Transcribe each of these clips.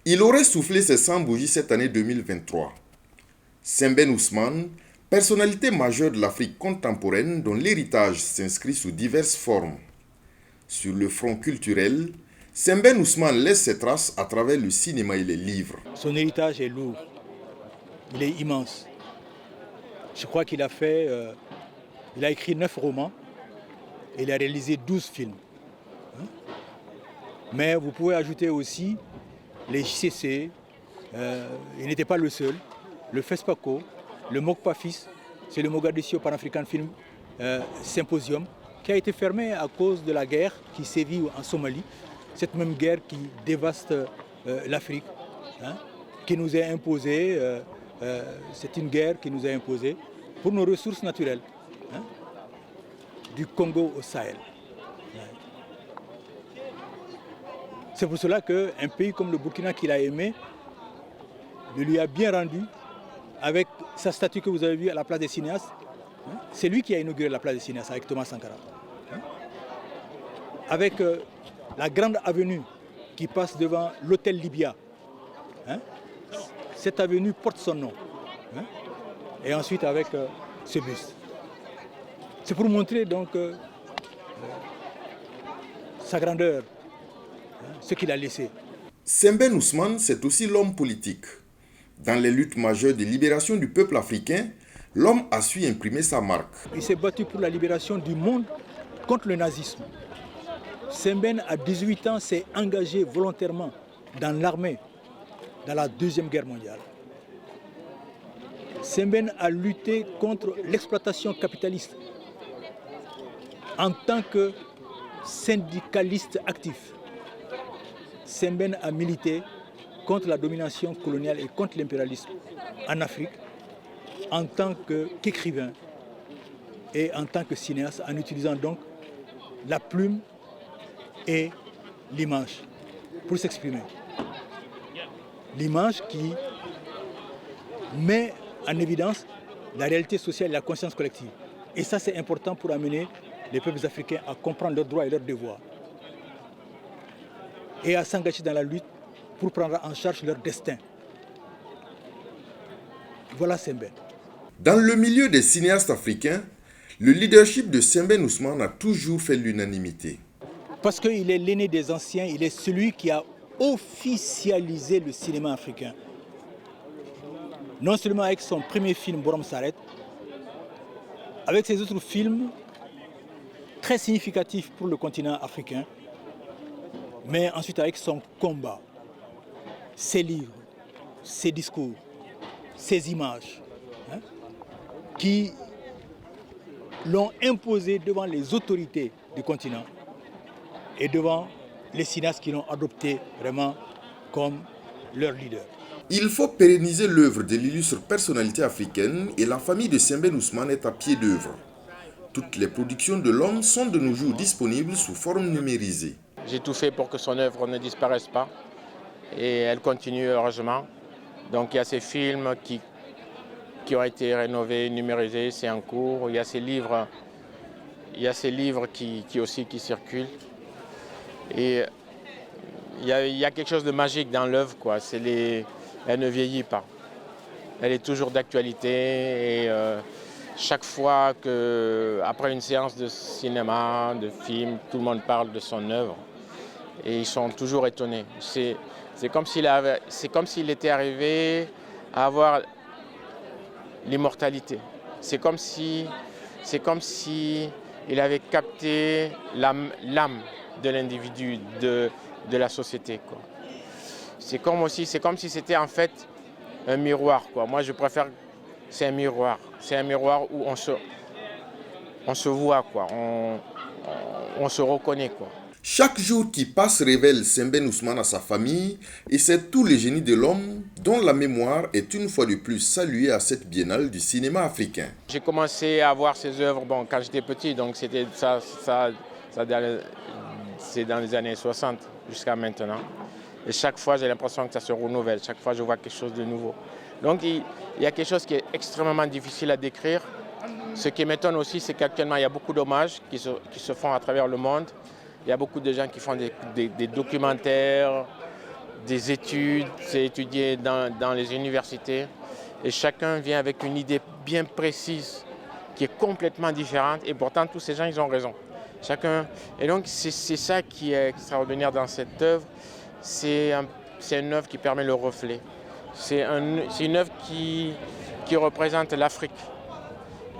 Il aurait soufflé ses 100 bougies cette année 2023. Sembène Ousmane, personnalité majeure de l'Afrique contemporaine dont l'héritage s'inscrit sous diverses formes. Sur le front culturel, Sembène Ousmane laisse ses traces à travers le cinéma et les livres. Son héritage est lourd, il est immense. Je crois qu'il a il a écrit 9 romans et il a réalisé 12 films. Mais vous pouvez ajouter aussi les JCC, il n'était pas le seul, le FESPACO, le MOCPAFIS, c'est le Mogadiscio Pan-African Film Symposium, qui a été fermé à cause de la guerre qui sévit en Somalie, cette même guerre qui dévaste l'Afrique, qui nous est imposée, c'est une guerre qui nous est imposée pour nos ressources naturelles, du Congo au Sahel. C'est pour cela qu'un pays comme le Burkina qu'il a aimé, le lui a bien rendu avec sa statue que vous avez vue à la place des cinéastes. C'est lui qui a inauguré la place des cinéastes avec Thomas Sankara. Avec la grande avenue qui passe devant l'hôtel Libya. Cette avenue porte son nom. Et ensuite avec ce buste. C'est pour montrer donc sa grandeur, ce qu'il a laissé. Sembène Ousmane, c'est aussi l'homme politique. Dans les luttes majeures de libération du peuple africain, l'homme a su imprimer sa marque. Il s'est battu pour la libération du monde contre le nazisme. Sembène, à 18 ans, s'est engagé volontairement dans l'armée, dans la Deuxième Guerre mondiale. Sembène a lutté contre l'exploitation capitaliste en tant que syndicaliste actif. Sembène a milité contre la domination coloniale et contre l'impérialisme en Afrique en tant qu'écrivain et en tant que cinéaste, en utilisant donc la plume et l'image pour s'exprimer. L'image qui met en évidence la réalité sociale et la conscience collective. Et ça, c'est important pour amener les peuples africains à comprendre leurs droits et leurs devoirs et à s'engager dans la lutte pour prendre en charge leur destin. Voilà Sembène. Dans le milieu des cinéastes africains, le leadership de Sembène Ousmane a toujours fait l'unanimité. Parce qu'il est l'aîné des anciens, il est celui qui a officialisé le cinéma africain. Non seulement avec son premier film Borom Saret, avec ses autres films très significatifs pour le continent africain, mais ensuite avec son combat, ses livres, ses discours, ses images, qui l'ont imposé devant les autorités du continent et devant les cinéastes qui l'ont adopté vraiment comme leur leader. Il faut pérenniser l'œuvre de l'illustre personnalité africaine et la famille de Sembène Ousmane est à pied d'œuvre. Toutes les productions de l'homme sont de nos jours disponibles sous forme numérisée. J'ai tout fait pour que son œuvre ne disparaisse pas et elle continue heureusement. Donc il y a ces films qui ont été rénovés, numérisés, c'est en cours. Il y a ces livres, qui circulent. Et il y a quelque chose de magique dans l'œuvre, quoi. Elle ne vieillit pas. Elle est toujours d'actualité et chaque fois après une séance de cinéma, de film, tout le monde parle de son œuvre et ils sont toujours étonnés. C'est comme s'il était arrivé à avoir l'immortalité. C'est comme si il avait capté l'âme de l'individu, de la société, quoi. C'est comme si c'était en fait un miroir, quoi. Moi je préfère, c'est un miroir où on se voit, quoi. On se reconnaît, quoi. Chaque jour qui passe révèle Sembène Ousmane à sa famille et c'est tout le génie de l'homme dont la mémoire est une fois de plus saluée à cette biennale du cinéma africain. J'ai commencé à voir ses œuvres quand j'étais petit, donc c'était c'est dans les années 60 jusqu'à maintenant. Et chaque fois, j'ai l'impression que ça se renouvelle. Chaque fois, je vois quelque chose de nouveau. Donc, il y a quelque chose qui est extrêmement difficile à décrire. Ce qui m'étonne aussi, c'est qu'actuellement, il y a beaucoup d'hommages qui se font à travers le monde. Il y a beaucoup de gens qui font des documentaires, des études, c'est étudié dans les universités. Et chacun vient avec une idée bien précise qui est complètement différente. Et pourtant, tous ces gens, ils ont raison. Chacun. Et donc, c'est ça qui est extraordinaire dans cette œuvre. C'est une œuvre qui permet le reflet. C'est une œuvre qui représente l'Afrique.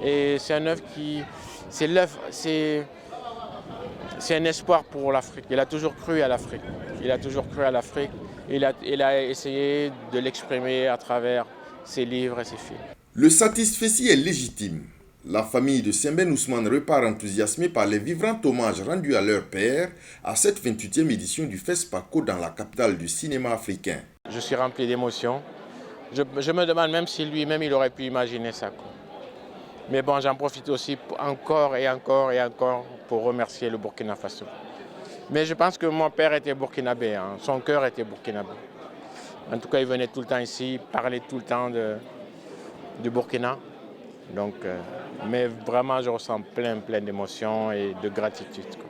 Et c'est une œuvre c'est un espoir pour l'Afrique. Il a toujours cru à l'Afrique. Il a toujours cru à l'Afrique. Il a essayé de l'exprimer à travers ses livres et ses films. Le satisfecit est légitime. La famille de Sembène Ousmane repart enthousiasmée par les vibrants hommages rendus à leur père à cette 28e édition du FESPACO dans la capitale du cinéma africain. Je suis rempli d'émotions. Je me demande même si lui-même il aurait pu imaginer ça, quoi. Mais bon, j'en profite aussi encore et encore et encore pour remercier le Burkina Faso. Mais je pense que mon père était burkinabé, hein. Son cœur était burkinabé. En tout cas, il venait tout le temps ici, parlait tout le temps du Burkina. Donc, mais vraiment, je ressens plein d'émotions et de gratitude, quoi.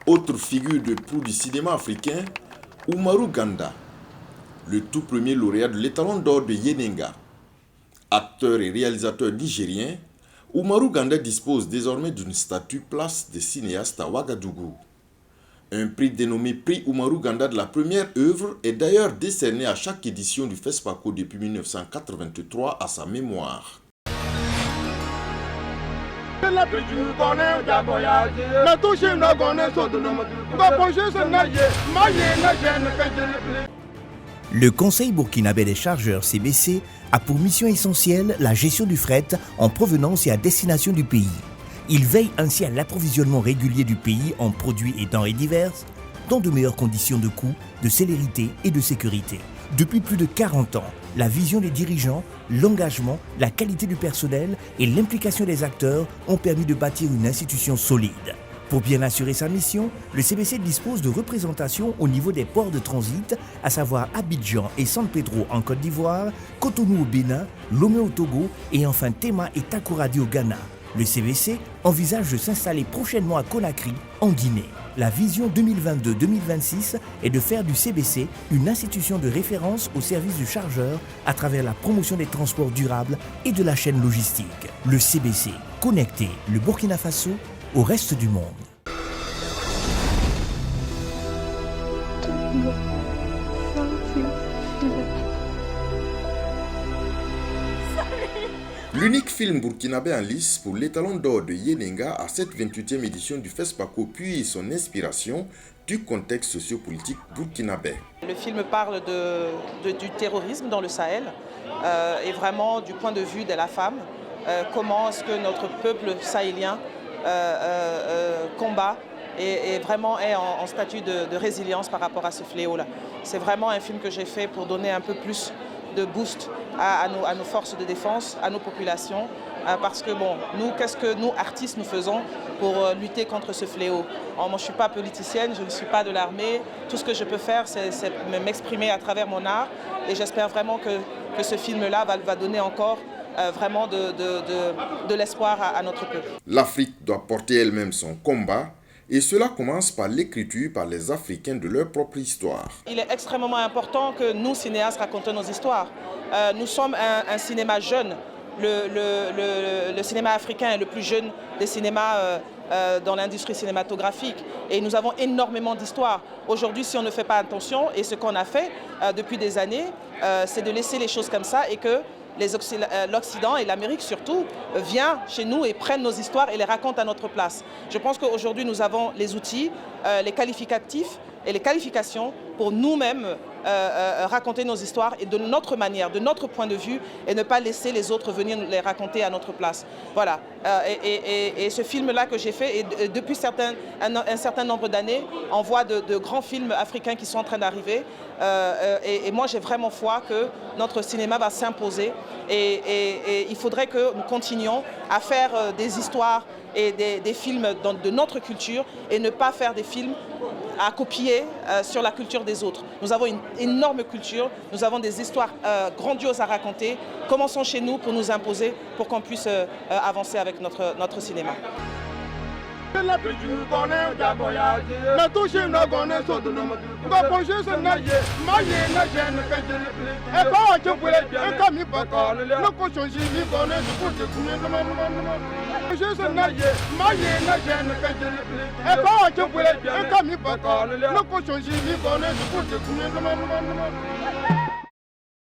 Autre figure de proue du cinéma africain, Oumarou Ganda, le tout premier lauréat de l'étalon d'or de Yenenga. Acteur et réalisateur nigérien, Oumarou Ganda dispose désormais d'une statue place des cinéastes à Ouagadougou. Un prix dénommé Prix Oumarou Ganda de la première œuvre est d'ailleurs décerné à chaque édition du FESPACO depuis 1983 à sa mémoire. Le Conseil burkinabé des chargeurs CBC a pour mission essentielle la gestion du fret en provenance et à destination du pays. Il veille ainsi à l'approvisionnement régulier du pays en produits et denrées diverses, dans de meilleures conditions de coût, de célérité et de sécurité. Depuis plus de 40 ans, la vision des dirigeants, l'engagement, la qualité du personnel et l'implication des acteurs ont permis de bâtir une institution solide. Pour bien assurer sa mission, le CBC dispose de représentations au niveau des ports de transit, à savoir Abidjan et San Pedro en Côte d'Ivoire, Cotonou au Bénin, Lomé au Togo et enfin Tema et Takoradi au Ghana. Le CBC envisage de s'installer prochainement à Conakry, en Guinée. La vision 2022-2026 est de faire du CBC une institution de référence au service du chargeur à travers la promotion des transports durables et de la chaîne logistique. Le CBC, connecté le Burkina Faso au reste du monde. L'unique film burkinabé en lice pour l'étalon d'or de Yenenga à cette 28e édition du FESPACO puise son inspiration du contexte sociopolitique burkinabé. Le film parle du terrorisme dans le Sahel et vraiment du point de vue de la femme. Comment est-ce que notre peuple sahélien combat et vraiment est en statut de résilience par rapport à ce fléau-là. C'est vraiment un film que j'ai fait pour donner un peu plus de boost à nos forces de défense, à nos populations, parce que bon, nous, qu'est-ce que nous, artistes, nous faisons pour lutter contre ce fléau? Moi, je ne suis pas politicienne, je ne suis pas de l'armée. Tout ce que je peux faire, c'est m'exprimer à travers mon art, et j'espère vraiment que ce film-là va donner encore vraiment de l'espoir à notre peuple. L'Afrique doit porter elle-même son combat, et cela commence par l'écriture par les Africains de leur propre histoire. Il est extrêmement important que nous, cinéastes, racontons nos histoires. Nous sommes un cinéma jeune. Le cinéma africain est le plus jeune des cinémas dans l'industrie cinématographique. Et nous avons énormément d'histoires. Aujourd'hui, si on ne fait pas attention, et ce qu'on a fait depuis des années, c'est de laisser les choses comme ça et que l'Occident et l'Amérique surtout viennent chez nous et prennent nos histoires et les racontent à notre place. Je pense qu'aujourd'hui nous avons les outils, les qualificatifs et les qualifications pour nous-mêmes raconter nos histoires et de notre manière, de notre point de vue, et ne pas laisser les autres venir les raconter à notre place. Voilà. Et ce film-là que j'ai fait, et depuis un certain nombre d'années, on voit de grands films africains qui sont en train d'arriver. Et moi, j'ai vraiment foi que notre cinéma va s'imposer. Et il faudrait que nous continuions à faire des histoires et des films de notre culture et ne pas faire des films à copier sur la culture des autres. Nous avons une énorme culture, nous avons des histoires grandioses à raconter. Commençons chez nous pour nous imposer, pour qu'on puisse avancer avec notre cinéma.